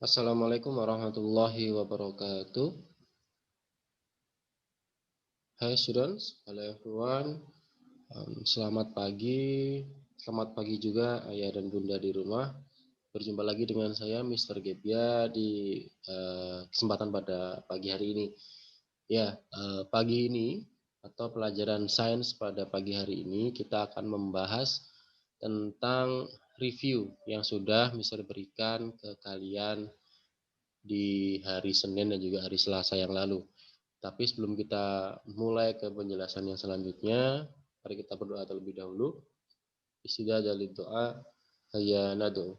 Assalamualaikum warahmatullahi wabarakatuh. Hi students, hello everyone. Selamat pagi. Selamat pagi juga ayah dan bunda di rumah. Berjumpa lagi dengan saya Mr. Gebia di kesempatan pada pagi hari ini. Ya, pagi ini atau pelajaran sains pada pagi hari ini kita akan membahas tentang review yang sudah Mr. berikan ke kalian di hari Senin dan juga hari Selasa yang lalu. Tapi sebelum kita mulai ke penjelasan yang selanjutnya, mari kita berdoa terlebih dahulu. Istidah dari doa, hayya nadu.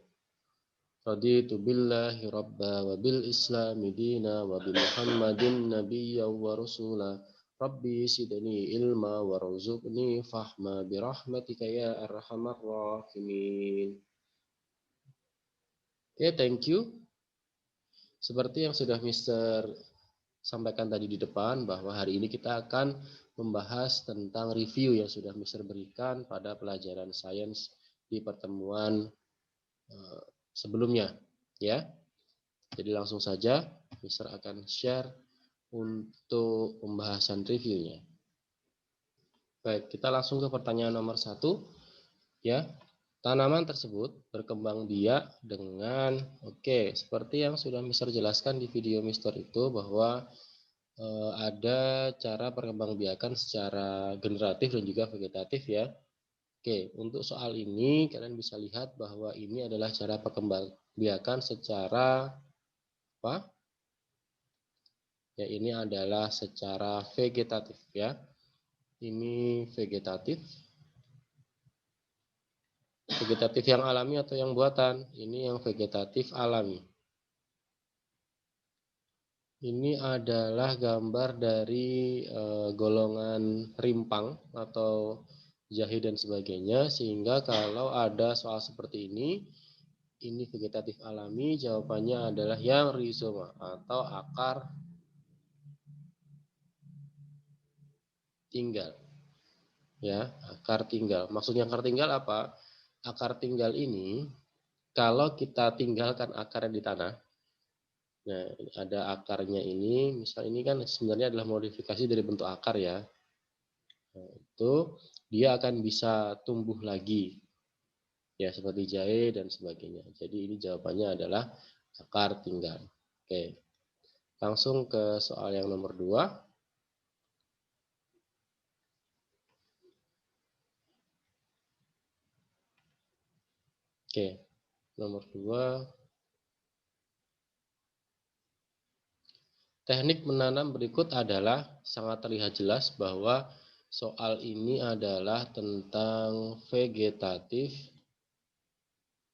Raditu billahi rabba wa bil islami dina wa bi muhammadin nabiyya wa rasula. Rabbi sidani ilma warzuqni fahma birahmatika ya arhamar rahimin. Oke, thank you. Seperti yang sudah Mister sampaikan tadi di depan, bahwa hari ini kita akan membahas tentang review yang sudah Mister berikan pada pelajaran sains di pertemuan sebelumnya, ya. Jadi langsung saja Mister akan share untuk pembahasan reviewnya. Baik, kita langsung ke pertanyaan nomor 1, ya. Tanaman tersebut berkembang biak dengan, seperti yang sudah Mister jelaskan di video Mister itu, bahwa ada cara perkembangbiakan secara generatif dan juga vegetatif, ya. Untuk soal ini kalian bisa lihat bahwa ini adalah cara perkembangbiakan secara apa? Ya, ini adalah secara vegetatif, ya. Ini vegetatif. Vegetatif yang alami atau yang buatan? Ini yang vegetatif alami. Ini adalah gambar dari golongan rimpang atau jahe dan sebagainya, sehingga kalau ada soal seperti ini vegetatif alami, jawabannya adalah yang rhizoma atau akar tinggal. Ya, akar tinggal. Maksudnya akar tinggal apa? Akar tinggal ini kalau kita tinggalkan akarnya di tanah, nah ada akarnya ini, misal ini kan sebenarnya adalah modifikasi dari bentuk akar, ya. Nah, itu dia akan bisa tumbuh lagi, ya, seperti jahe dan sebagainya. Jadi ini jawabannya adalah akar tinggal. Oke, langsung ke soal yang nomor 2. Oke, nomor 2. Teknik menanam berikut adalah sangat terlihat jelas bahwa soal ini adalah tentang vegetatif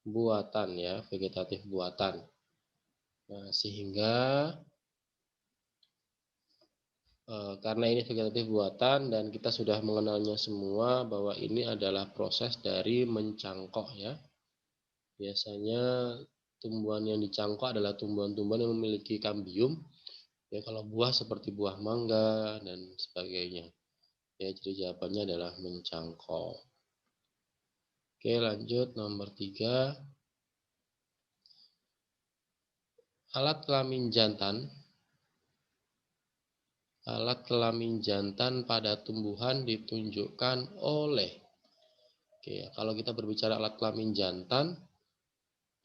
buatan, ya, vegetatif buatan. Nah, sehingga karena ini vegetatif buatan dan kita sudah mengenalnya semua bahwa ini adalah proses dari mencangkok, ya. Biasanya tumbuhan yang dicangkok adalah tumbuhan-tumbuhan yang memiliki kambium, ya, kalau buah seperti buah mangga dan sebagainya. Ya, jadi jawabannya adalah mencangkok. Oke, lanjut nomor 3. Alat kelamin jantan. Alat kelamin jantan pada tumbuhan ditunjukkan oleh. Kalau kita berbicara alat kelamin jantan,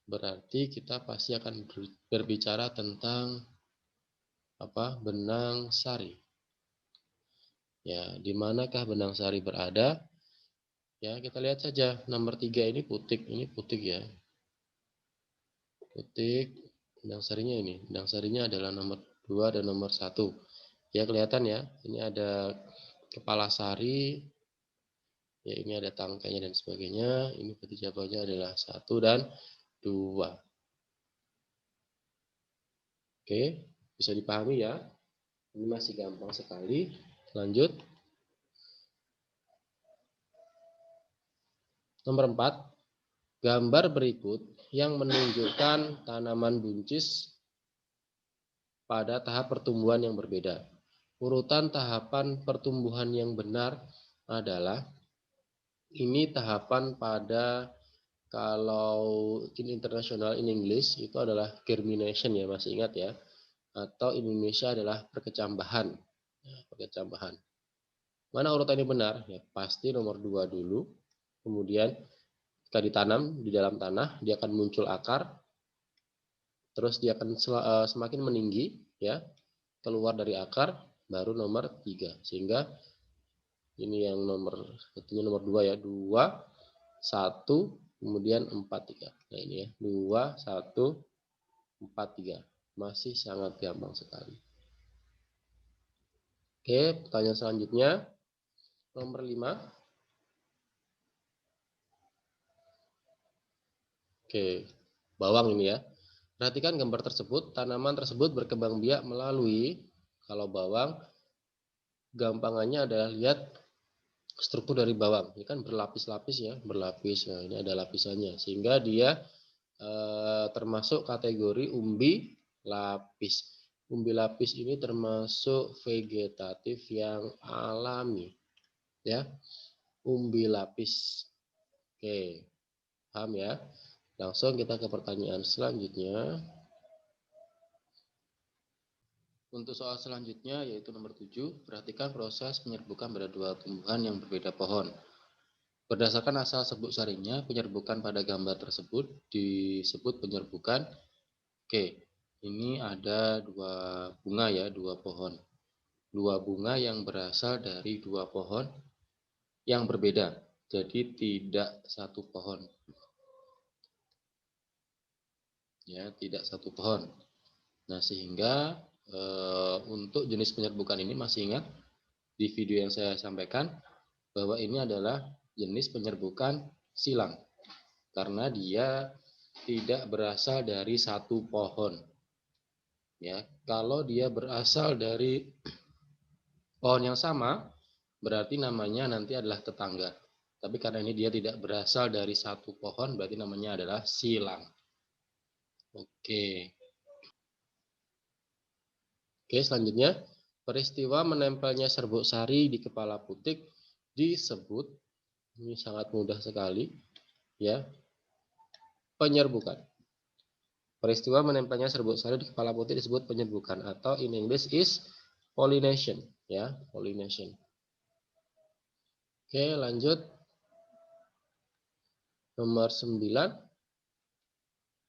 berarti kita pasti akan berbicara tentang apa? Benang sari. Ya, di manakah benang sari berada? Ya, kita lihat saja nomor 3 ini putik ya. Putik, benang sarinya ini. Benang sarinya adalah nomor 2 dan nomor 1. Ya, kelihatan ya. Ini ada kepala sari. Ya, ini ada tangkainya dan sebagainya. Ini berarti jawabannya adalah 1 dan 2. Oke, bisa dipahami ya. Ini masih gampang sekali. Lanjut. Nomor 4. Gambar berikut yang menunjukkan tanaman buncis pada tahap pertumbuhan yang berbeda. Urutan tahapan pertumbuhan yang benar adalah ini tahapan pada Kalau in international in English itu adalah germination ya, masih ingat ya. Atau in Indonesia adalah perkecambahan. Ya, perkecambahan. Mana urutan yang benar? Ya pasti nomor 2 dulu. Kemudian jika ditanam di dalam tanah, dia akan muncul akar, terus dia akan semakin meninggi, ya, keluar dari akar, baru nomor 3. Sehingga ini yang nomor satunya nomor 2 ya, 2, 1, kemudian 4, 3. Nah ini ya, 2, 1, 4, 3. Masih sangat gampang sekali. Oke, pertanyaan selanjutnya, nomor 5. Oke, bawang ini ya. Perhatikan gambar tersebut, tanaman tersebut berkembang biak melalui, kalau bawang, gampangannya adalah lihat struktur dari bawang. Ini kan berlapis-lapis ya, berlapis. Nah, ini ada lapisannya. Sehingga dia termasuk kategori umbi lapis. Umbi lapis ini termasuk vegetatif yang alami. Ya, umbi lapis. Oke, paham ya? Langsung kita ke pertanyaan selanjutnya. Untuk soal selanjutnya yaitu nomor 7, perhatikan proses penyerbukan pada dua tumbuhan yang berbeda pohon. Berdasarkan asal sebut sarinya, penyerbukan pada gambar tersebut disebut penyerbukan. Oke, ini ada dua bunga ya, dua pohon. Dua bunga yang berasal dari dua pohon yang berbeda. Jadi tidak satu pohon. Ya, tidak satu pohon. Nah, sehingga untuk jenis penyerbukan ini masih ingat di video yang saya sampaikan bahwa ini adalah jenis penyerbukan silang karena dia tidak berasal dari satu pohon. Ya, kalau dia berasal dari pohon yang sama, berarti namanya nanti adalah tetangga. Tapi karena ini dia tidak berasal dari satu pohon, berarti namanya adalah silang. Oke. Oke, selanjutnya peristiwa menempelnya serbuk sari di kepala putik disebut, ini sangat mudah sekali, ya, penyerbukan. Peristiwa menempelnya serbuk sari di kepala putik disebut penyerbukan atau in English is pollination, ya, pollination. Oke, lanjut. Nomor 9.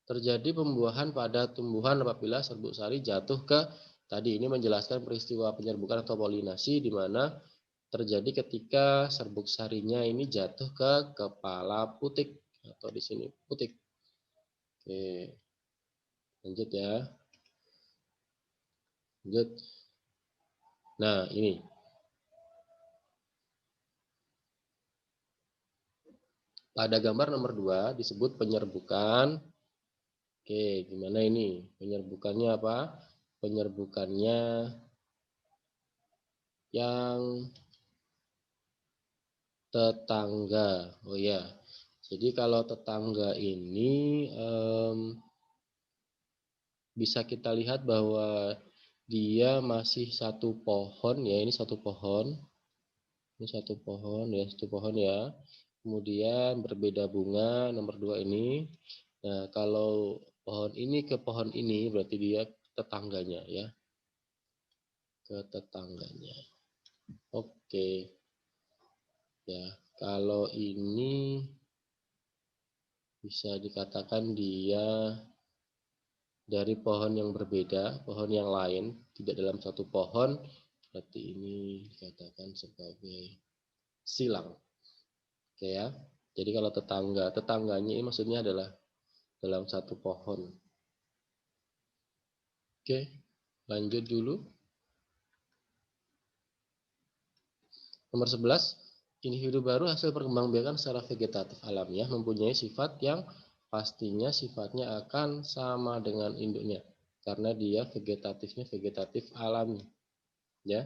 Terjadi pembuahan pada tumbuhan apabila serbuk sari jatuh ke, tadi ini menjelaskan peristiwa penyerbukan atau polinasi di mana terjadi ketika serbuk sarinya ini jatuh ke kepala putik atau di sini putik. Oke, lanjut ya. Lanjut. Nah, ini. Pada gambar nomor 2 disebut penyerbukan. Oke, gimana ini? Penyerbukannya apa? Penyerbukannya yang tetangga. Oh ya. Jadi kalau tetangga ini bisa kita lihat bahwa dia masih satu pohon ya. Ini satu pohon. Ini satu pohon ya, satu pohon ya. Kemudian berbeda bunga nomor 2 ini. Nah, kalau pohon ini ke pohon ini berarti dia tetangganya ya. Ke tetangganya. Oke. Ya, kalau ini bisa dikatakan dia dari pohon yang berbeda, pohon yang lain, tidak dalam satu pohon, berarti ini dikatakan sebagai silang. Oke ya. Jadi kalau tetangganya ini maksudnya adalah dalam satu pohon. Oke, lanjut dulu. Nomor 11, individu baru hasil perkembangbiakan secara vegetatif alamiah mempunyai sifat yang pastinya sifatnya akan sama dengan induknya karena dia vegetatif alami. Ya.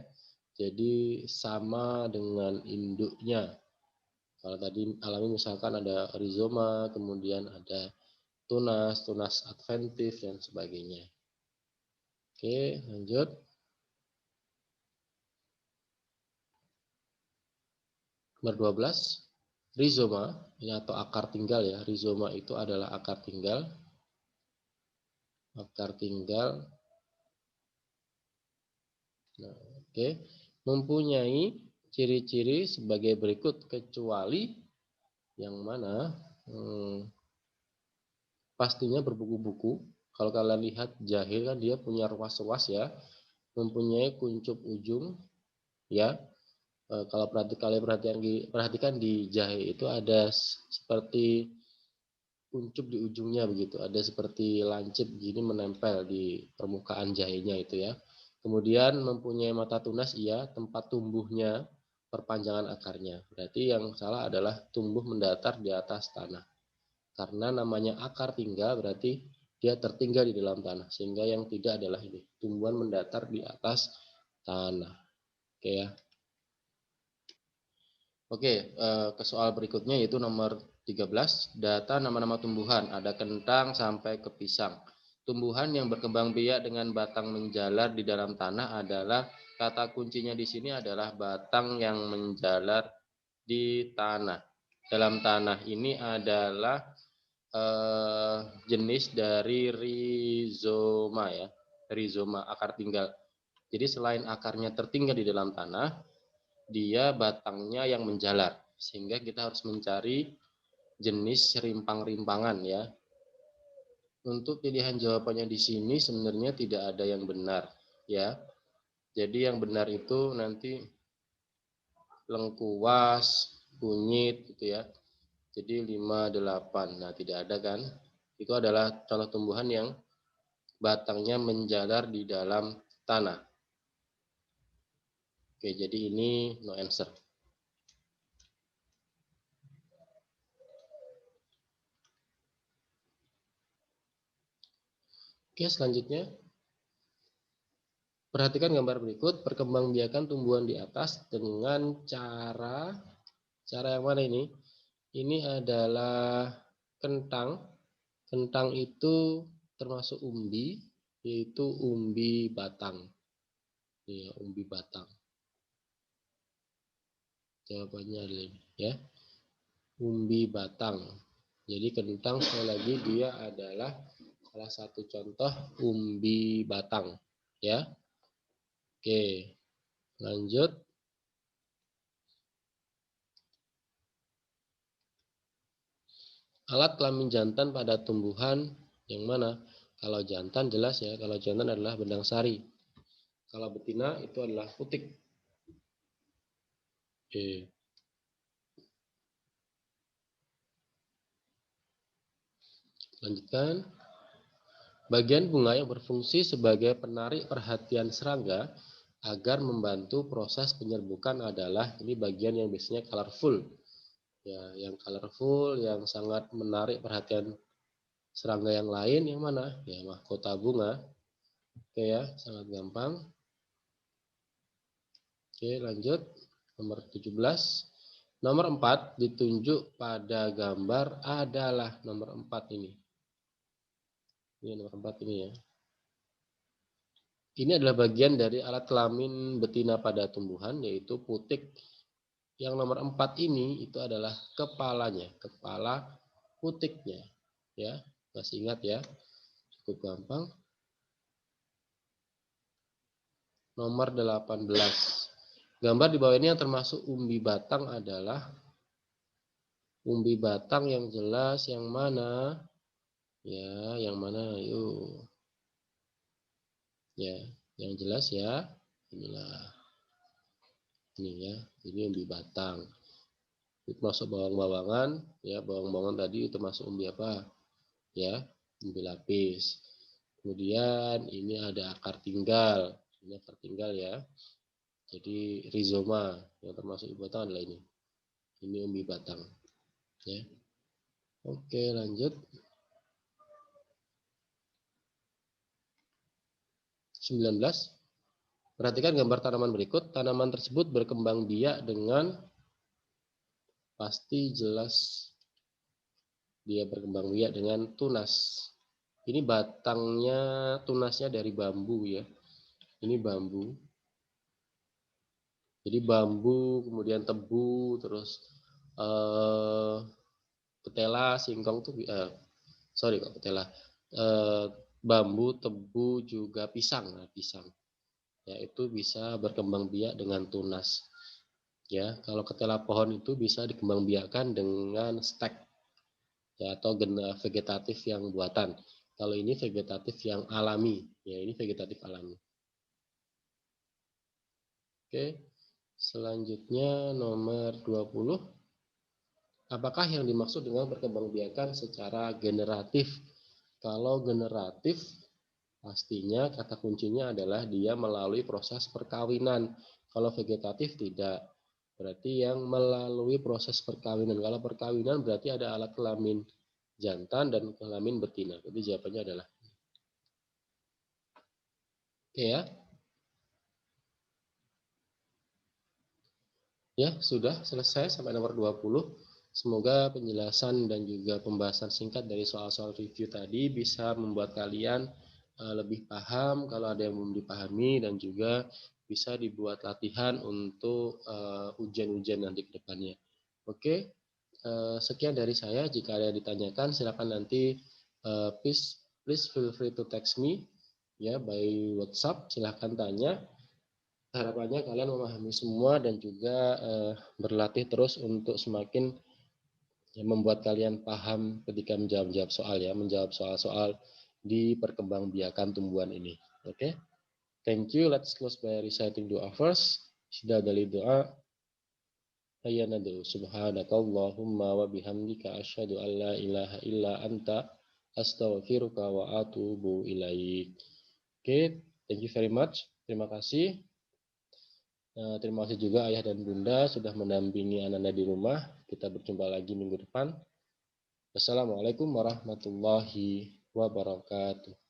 Jadi sama dengan induknya. Kalau tadi alami misalkan ada rizoma, kemudian ada tunas adventif dan sebagainya. Oke, lanjut. Nomor 12. rizoma ini atau akar tinggal ya. Rizoma itu adalah akar tinggal. Akar tinggal. Nah, oke. Mempunyai ciri-ciri sebagai berikut kecuali yang mana pastinya berbuku-buku. Kalau kalian lihat jahe kan dia punya ruas-ruas ya, mempunyai kuncup ujung ya. Kalau kalian perhatikan di jahe itu ada seperti kuncup di ujungnya begitu, ada seperti lancip gini menempel di permukaan jahenya itu ya. Kemudian mempunyai mata tunas iya, tempat tumbuhnya perpanjangan akarnya. Berarti yang salah adalah tumbuh mendatar di atas tanah. Karena namanya akar tinggal berarti dia tertinggal di dalam tanah. Sehingga yang tidak adalah ini, tumbuhan mendatar di atas tanah. Oke ya. Oke, ke soal berikutnya yaitu nomor 13, data nama-nama tumbuhan. Ada kentang sampai ke pisang. Tumbuhan yang berkembang biak dengan batang menjalar di dalam tanah adalah, kata kuncinya di sini adalah batang yang menjalar di tanah. Dalam tanah ini adalah jenis dari rizoma ya, rizoma akar tinggal. Jadi selain akarnya tertinggal di dalam tanah, dia batangnya yang menjalar, sehingga kita harus mencari jenis rimpang-rimpangan ya. Untuk pilihan jawabannya di sini sebenarnya tidak ada yang benar ya. Jadi yang benar itu nanti lengkuas, kunyit gitu ya. Jadi 5, 8. Nah, tidak ada kan? Itu adalah contoh tumbuhan yang batangnya menjalar di dalam tanah. Oke, jadi ini no answer. Oke, selanjutnya. Perhatikan gambar berikut, perkembangbiakan tumbuhan di atas dengan cara yang mana ini? Ini adalah kentang. Kentang itu termasuk umbi, yaitu umbi batang. Ya, umbi batang. Jawabannya adalah ini, ya. Umbi batang. Jadi kentang sekali lagi dia adalah salah satu contoh umbi batang, ya. Oke, lanjut. Alat kelamin jantan pada tumbuhan yang mana? Kalau jantan jelas ya, kalau jantan adalah benang sari. Kalau betina itu adalah putik. Oke. Lanjutkan. Bagian bunga yang berfungsi sebagai penarik perhatian serangga agar membantu proses penyerbukan adalah, ini bagian yang biasanya colorful. Ya, yang colorful, yang sangat menarik perhatian serangga yang lain yang mana? Ya, mahkota bunga. Oke ya, sangat gampang. Oke, lanjut. Nomor 17. Nomor 4 ditunjuk pada gambar adalah nomor 4 ini. Ini nomor 4 ini ya. Ini adalah bagian dari alat kelamin betina pada tumbuhan, yaitu putik. Yang nomor 4 ini itu adalah kepalanya, kepala putiknya. Ya, masih ingat ya? Cukup gampang. Nomor 18. Gambar di bawah ini yang termasuk umbi batang adalah umbi batang yang jelas yang mana? Ya, yang mana? Yuk. Ya, yang jelas ya. Inilah. Ini ya, ini umbi batang. Itu masuk bawang-bawangan, ya, bawang-bawangan tadi itu masuk umbi apa? Ya, umbi lapis. Kemudian ini ada akar tinggal. Ini akar tinggal ya. Jadi rizoma yang termasuk umbi batang adalah ini. Ini umbi batang. Ya. Oke, lanjut. 19. Perhatikan gambar tanaman berikut. Tanaman tersebut berkembang biak dengan pasti jelas dia berkembang biak dengan tunas. Ini batangnya, tunasnya dari bambu ya. Ini bambu. Jadi bambu, kemudian tebu, terus Ketela, singkong tuh sorry kok ketela, bambu, tebu, juga pisang. Nah, pisang ya itu bisa berkembang biak dengan tunas. Ya, kalau ketela pohon itu bisa dikembangbiakkan dengan stek ya atau vegetatif yang buatan. Kalau ini vegetatif yang alami, ya ini vegetatif alami. Oke. Selanjutnya nomor 20. Apakah yang dimaksud dengan perkembangbiakan secara generatif? Kalau generatif, pastinya kata kuncinya adalah dia melalui proses perkawinan. Kalau vegetatif tidak. Berarti yang melalui proses perkawinan. Kalau perkawinan berarti ada alat kelamin jantan dan kelamin betina. Jadi jawabannya adalah oke ya. Ya, sudah selesai sampai nomor 20. Semoga penjelasan dan juga pembahasan singkat dari soal-soal review tadi bisa membuat kalian lebih paham kalau ada yang belum dipahami dan juga bisa dibuat latihan untuk ujian-ujian nanti ke depannya. Oke, sekian dari saya. Jika ada yang ditanyakan, silakan nanti please feel free to text me ya by WhatsApp. Silakan tanya. Harapannya kalian memahami semua dan juga berlatih terus untuk semakin membuat kalian paham ketika menjawab soal ya, menjawab soal-soal di perkembangbiakan tumbuhan ini. Oke, thank you. Let's close by reciting doa first. Sudah dari doa, ayyanadu subhanakallahumma wa bihamdika asyhadu an la ilaha illa anta astaghfiruka wa atubu ilaik. Oke, thank you very much. Terima kasih. Terima kasih juga ayah dan bunda sudah mendampingi Ananda di rumah. Kita berjumpa lagi minggu depan. Wassalamualaikum warahmatullahi wabarakatuh.